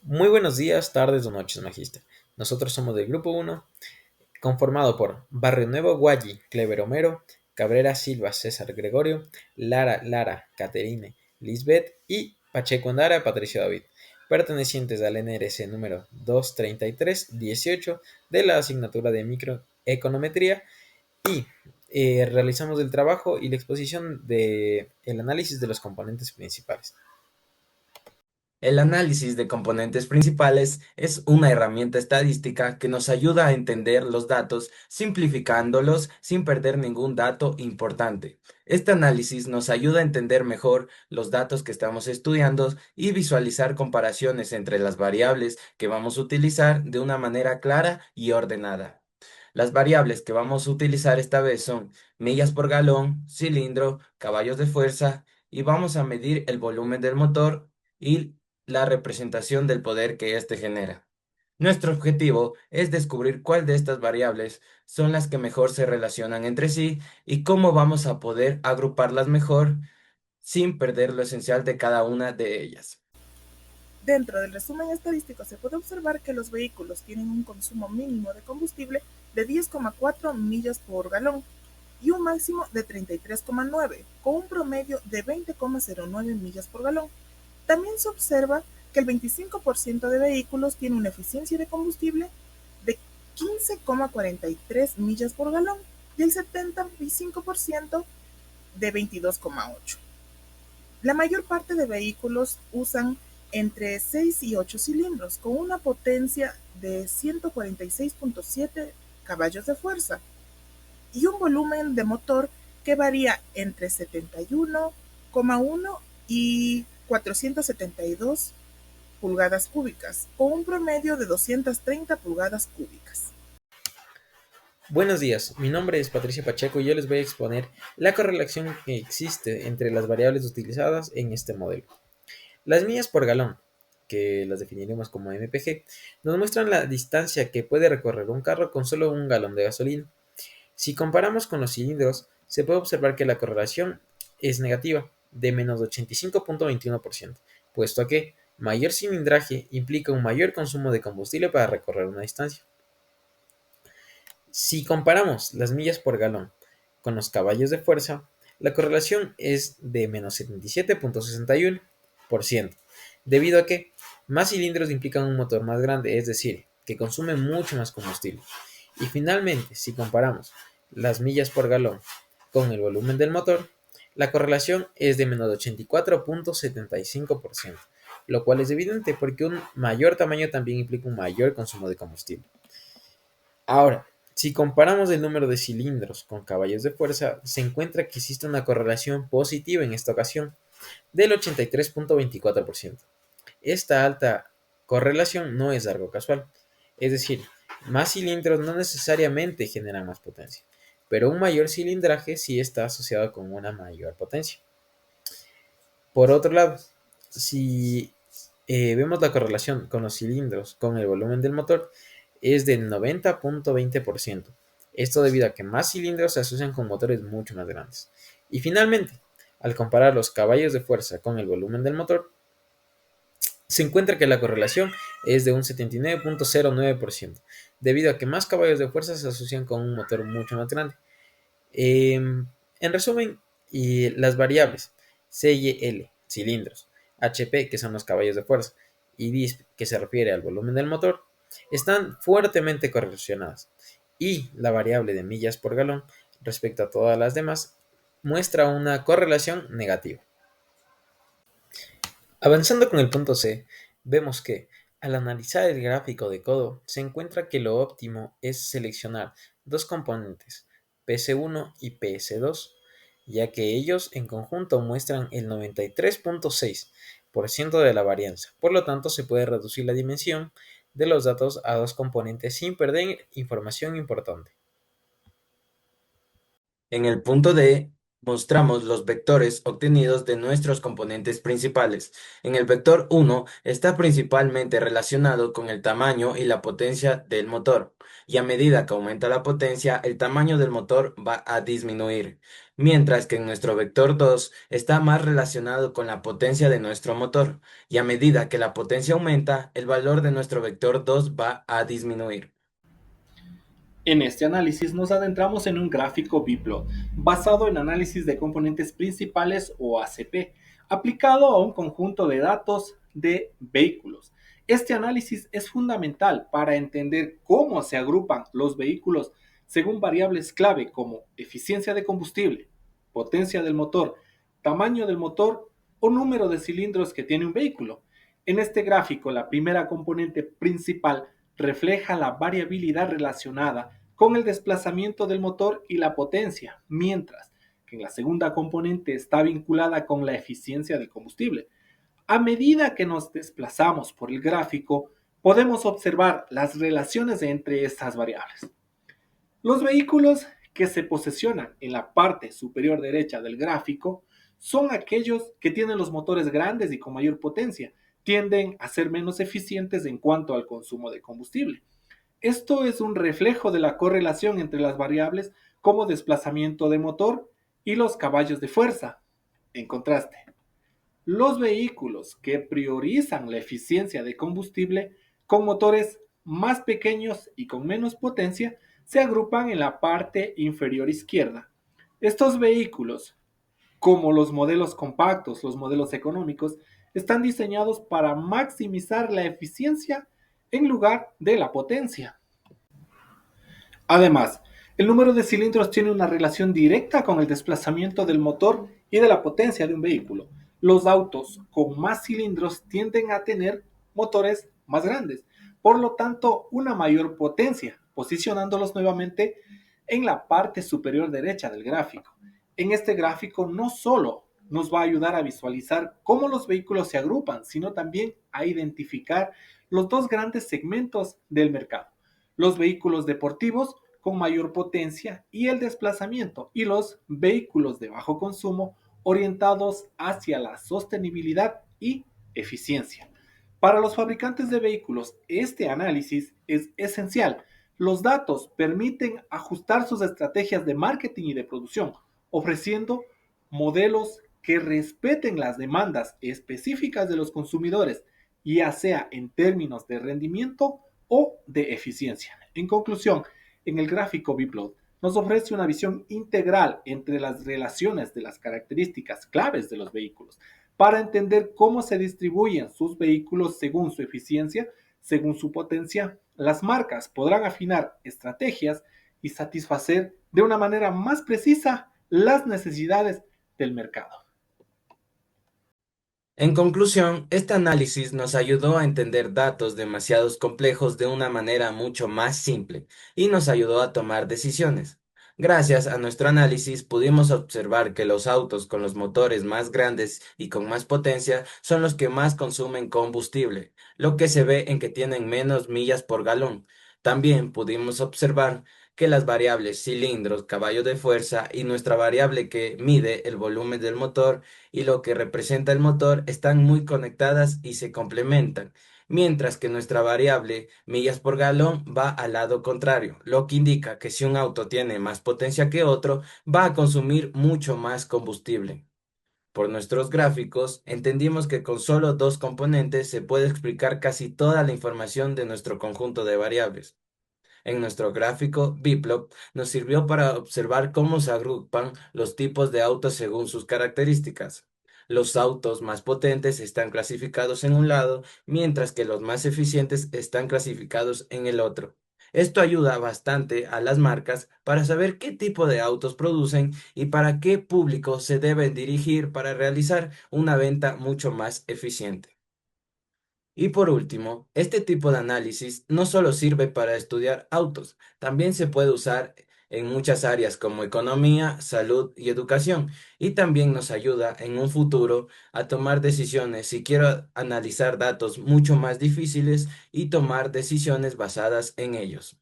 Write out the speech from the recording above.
Muy buenos días, tardes o noches, Magister. Nosotros somos del Grupo uno, conformado por Barrio Nuevo, Guayi, Clever Homero, Cabrera Silva, César Gregorio, Lara, Caterine, Lisbeth y Pacheco Andara, Patricio David, pertenecientes al NRC número 23318 de la asignatura de Microeconometría y realizamos el trabajo y la exposición del análisis de los componentes principales. El análisis de componentes principales es una herramienta estadística que nos ayuda a entender los datos simplificándolos sin perder ningún dato importante. Este análisis nos ayuda a entender mejor los datos que estamos estudiando y visualizar comparaciones entre las variables que vamos a utilizar de una manera clara y ordenada. Las variables que vamos a utilizar esta vez son millas por galón, cilindro, caballos de fuerza y vamos a medir el volumen del motor y la representación del poder que éste genera. Nuestro objetivo es descubrir cuál de estas variables son las que mejor se relacionan entre sí y cómo vamos a poder agruparlas mejor sin perder lo esencial de cada una de ellas. Dentro del resumen estadístico se puede observar que los vehículos tienen un consumo mínimo de combustible de 10,4 millas por galón y un máximo de 33,9, con un promedio de 20,09 millas por galón. También se observa que el 25% de vehículos tiene una eficiencia de combustible de 15,43 millas por galón y el 75% de 22,8. La mayor parte de vehículos usan entre 6 y 8 cilindros, con una potencia de 146,7 caballos de fuerza y un volumen de motor que varía entre 71,1 y 472 pulgadas cúbicas, con un promedio de 230 pulgadas cúbicas. Buenos días, mi nombre es Patricio Pacheco y yo les voy a exponer la correlación que existe entre las variables utilizadas en este modelo. Las millas por galón, que las definiremos como MPG, nos muestran la distancia que puede recorrer un carro con solo un galón de gasolina. Si comparamos con los cilindros, se puede observar que la correlación es negativa, de menos 85,21%, puesto que mayor cilindraje implica un mayor consumo de combustible para recorrer una distancia. Si comparamos las millas por galón con los caballos de fuerza, la correlación es de menos 77,61%, debido a que más cilindros implican un motor más grande, es decir, que consume mucho más combustible. Y finalmente, si comparamos las millas por galón con el volumen del motor, la correlación es de menos 84,75%, lo cual es evidente porque un mayor tamaño también implica un mayor consumo de combustible. Ahora, si comparamos el número de cilindros con caballos de fuerza, se encuentra que existe una correlación positiva en esta ocasión del 83,24%. Esta alta correlación no es algo casual, es decir, más cilindros no necesariamente generan más potencia, pero un mayor cilindraje sí está asociado con una mayor potencia. Por otro lado, si vemos la correlación con los cilindros con el volumen del motor, es del 90,20%. Esto debido a que más cilindros se asocian con motores mucho más grandes. Y finalmente, al comparar los caballos de fuerza con el volumen del motor, se encuentra que la correlación es de un 79,09%, debido a que más caballos de fuerza se asocian con un motor mucho más grande. En resumen, y las variables C y L, cilindros, HP, que son los caballos de fuerza, y DISP, que se refiere al volumen del motor, están fuertemente correlacionadas. Y la variable de millas por galón, respecto a todas las demás, muestra una correlación negativa. Avanzando con el punto C, vemos que al analizar el gráfico de codo se encuentra que lo óptimo es seleccionar dos componentes, PS1 y PS2, ya que ellos en conjunto muestran el 93,6% de la varianza. Por lo tanto, se puede reducir la dimensión de los datos a dos componentes sin perder información importante. En el punto D, mostramos los vectores obtenidos de nuestros componentes principales. En el vector 1 está principalmente relacionado con el tamaño y la potencia del motor, y a medida que aumenta la potencia, el tamaño del motor va a disminuir. mientras que en nuestro vector 2 está más relacionado con la potencia de nuestro motor, y a medida que la potencia aumenta, el valor de nuestro vector 2 va a disminuir. En este análisis nos adentramos en un gráfico biplot basado en análisis de componentes principales o ACP, aplicado a un conjunto de datos de vehículos. Este análisis es fundamental para entender cómo se agrupan los vehículos según variables clave como eficiencia de combustible, potencia del motor, tamaño del motor o número de cilindros que tiene un vehículo. En este gráfico, la primera componente principal refleja la variabilidad relacionada con el desplazamiento del motor y la potencia, mientras que en la segunda componente está vinculada con la eficiencia del combustible. A medida que nos desplazamos por el gráfico, podemos observar las relaciones entre estas variables. Los vehículos que se posicionan en la parte superior derecha del gráfico son aquellos que tienen los motores grandes y con mayor potencia, tienden a ser menos eficientes en cuanto al consumo de combustible. Esto es un reflejo de la correlación entre las variables como desplazamiento de motor y los caballos de fuerza. En contraste, los vehículos que priorizan la eficiencia de combustible con motores más pequeños y con menos potencia se agrupan en la parte inferior izquierda. Estos vehículos, como los modelos compactos, los modelos económicos, están diseñados para maximizar la eficiencia en lugar de la potencia. Además, el número de cilindros tiene una relación directa con el desplazamiento del motor y de la potencia de un vehículo. Los autos con más cilindros tienden a tener motores más grandes, por lo tanto una mayor potencia, posicionándolos nuevamente en la parte superior derecha del gráfico. En este gráfico no solo nos va a ayudar a visualizar cómo los vehículos se agrupan, sino también a identificar los dos grandes segmentos del mercado: los vehículos deportivos con mayor potencia y el desplazamiento, y los vehículos de bajo consumo orientados hacia la sostenibilidad y eficiencia. Para los fabricantes de vehículos, este análisis es esencial. Los datos permiten ajustar sus estrategias de marketing y de producción, ofreciendo modelos que respeten las demandas específicas de los consumidores, ya sea en términos de rendimiento o de eficiencia. En conclusión, en el gráfico biplot nos ofrece una visión integral entre las relaciones de las características claves de los vehículos para entender cómo se distribuyen sus vehículos según su eficiencia, según su potencia. Las marcas podrán afinar estrategias y satisfacer de una manera más precisa las necesidades del mercado. En conclusión, este análisis nos ayudó a entender datos demasiados complejos de una manera mucho más simple y nos ayudó a tomar decisiones. Gracias a nuestro análisis pudimos observar que los autos con los motores más grandes y con más potencia son los que más consumen combustible, lo que se ve en que tienen menos millas por galón. También pudimos observar que las variables cilindros, caballo de fuerza y nuestra variable que mide el volumen del motor y lo que representa el motor están muy conectadas y se complementan, mientras que nuestra variable millas por galón va al lado contrario, lo que indica que si un auto tiene más potencia que otro, va a consumir mucho más combustible. Por nuestros gráficos, entendimos que con solo dos componentes se puede explicar casi toda la información de nuestro conjunto de variables. En nuestro gráfico, Biplop nos sirvió para observar cómo se agrupan los tipos de autos según sus características. Los autos más potentes están clasificados en un lado, mientras que los más eficientes están clasificados en el otro. Esto ayuda bastante a las marcas para saber qué tipo de autos producen y para qué público se deben dirigir para realizar una venta mucho más eficiente. Y por último, este tipo de análisis no solo sirve para estudiar autos, también se puede usar en muchas áreas como economía, salud y educación, y también nos ayuda en un futuro a tomar decisiones si quiero analizar datos mucho más difíciles y tomar decisiones basadas en ellos.